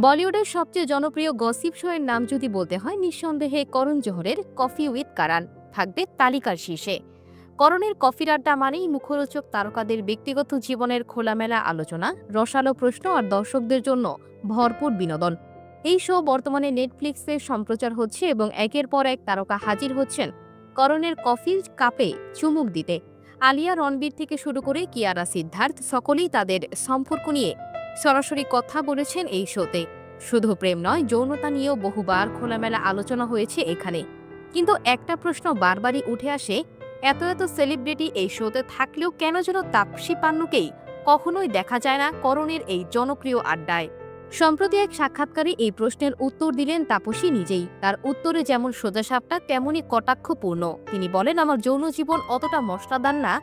বলিউডের সবচেয়ে জনপ্রিয় গসিপ শো এর নাম যদি বলতে হয়, নিঃসন্দেহে করণ জোহরের কফি উইথ কারান থাকবে তালিকার শীর্ষে। করণের কফির আড্ডা মানেই মুখরোচক তারকাদের ব্যক্তিগত জীবনের খোলামেলা আলোচনা, রসালো প্রশ্ন আর দর্শকদের জন্য ভরপুর বিনোদন। এই শো বর্তমানে নেটফ্লিক্সে সম্প্রচার হচ্ছে এবং একের পর এক তারকা হাজির হচ্ছেন করণের কফির কাপে চুমুক দিতে। আলিয়া, রণবীর থেকে শুরু করে কিয়ারা, সিদ্ধার্থ সকলেই তাদের সম্পর্ক নিয়ে সরাসরি কথা বলেছেন এই শোতে। শুধু প্রেম নয়, যৌনতা নিয়েও বহুবার খোলামেলা আলোচনা হয়েছে এখানে। কিন্তু একটা প্রশ্ন বারবারই উঠে আসে, এত এত সেলিব্রিটি এই শোতে থাকলেও কেন যেন তাপসী পান্নুকেই কখনোই দেখা যায় না করণের এই জনপ্রিয় আড্ডায়। সম্প্রতি এক সাক্ষাৎকারে এই প্রশ্নের উত্তর দিলেন তাপসী নিজেই। তার উত্তরে যেমন সোজাসাপটা তেমনই কটাক্ষপূর্ণ। তিনি বলেন, আমার যৌন জীবন অতটা মশলাদার না,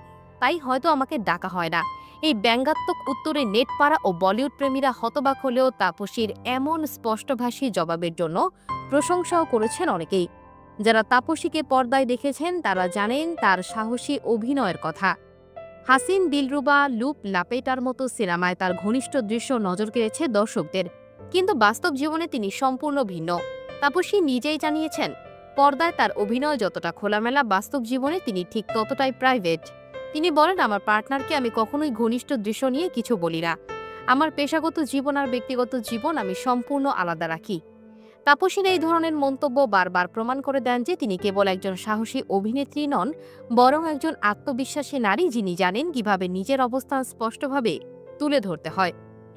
তাই হয়তো আমাকে ডাকা হয় না। এই ব্যঙ্গাত্মক উত্তরে নেটপাড়া ও বলিউড প্রেমীরা হতবাক হলেও তাপসীর এমন স্পষ্টভাষী জবাবের জন্য প্রশংসাও করেছেন অনেকেই। যারা তাপসীকে পর্দায় দেখেছেন তারা জানেন তার সাহসী অভিনয়ের কথা। হাসিন, দিলরুবা, লুপ লাপেটার মতো সিনেমায় তার ঘনিষ্ঠ দৃশ্য নজর কেড়েছে দর্শকদের, কিন্তু বাস্তব জীবনে তিনি সম্পূর্ণ ভিন্ন। তাপসী নিজেই জানিয়েছেন, পর্দায় তার অভিনয় যতটা খোলামেলা, বাস্তব জীবনে তিনি ঠিক ততটাই প্রাইভেট। তিনি বলেন, আমার পার্টনারকে আমি কখনোই ঘনিষ্ঠ দৃশ্য নিয়ে কিছু বলি না। আমার পেশাগত জীবন আর ব্যক্তিগত জীবন আমি সম্পূর্ণ আলাদা রাখি। তাপসীর এই ধরনের মন্তব্য বারবার প্রমাণ করে দেন যে তিনি কেবল একজন সাহসী অভিনেত্রী নন, বরং একজন আত্মবিশ্বাসী নারী, যিনি জানেন কিভাবে নিজের অবস্থান স্পষ্টভাবে তুলে ধরতে হয়।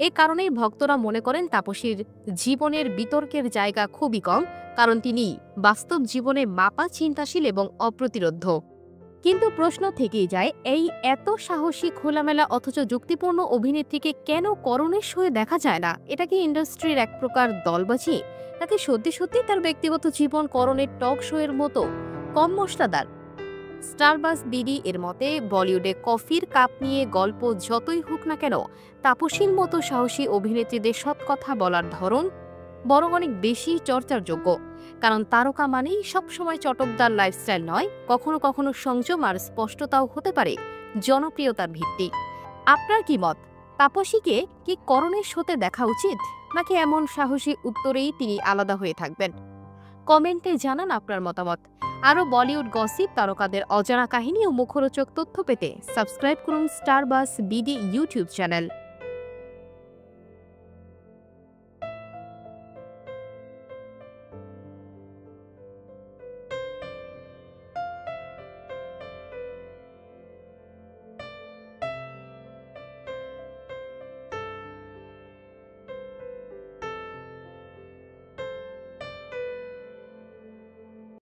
এই কারণেই ভক্তরা মনে করেন তাপসীর জীবনের বিতর্কের জায়গা খুবই কম, কারণ তিনি বাস্তব জীবনে মাপা, চিন্তাশীল এবং অপ্রতিরোধ্য। কিন্তু প্রশ্ন থেকেই যায়, এই এত সাহসী, খোলামেলা অথচ যুক্তিপূর্ণ অভিনেত্রীকে কেন করণের শোয়ে দেখা যায় না? এটা কি ইন্ডাস্ট্রির এক প্রকার দলবাজি, নাকি সত্যি সত্যি তার ব্যক্তিগত জীবন করণের টক শো এর মতো কম মশলাদার? স্টারবাস বিডি এর মতে, বলিউডে কফির কাপ নিয়ে গল্প যতই হোক না কেন, তাপসীর মতো সাহসী অভিনেত্রীদের সৎ কথা বলার ধরন বরং অনেক বেশি চর্চার যোগ্য। কারণ তারকা মানেই সবসময় চটকদার লাইফস্টাইল নয়, কখনো কখনো সংযম আর স্পষ্টতাও হতে পারে জনপ্রিয়তার ভিত্তি। আপনার কি মত? তাপসীকে কি করণের শোতে দেখা উচিত, নাকি এমন সাহসী উত্তরেই তিনি আলাদা হয়ে থাকবেন? কমেন্টে জানান আপনার মতামত। আরও বলিউড গসিপ, তারকাদের অজানা কাহিনী ও মুখরোচক তথ্য পেতে সাবস্ক্রাইব করুন স্টারবাস বিডি ইউটিউব চ্যানেল।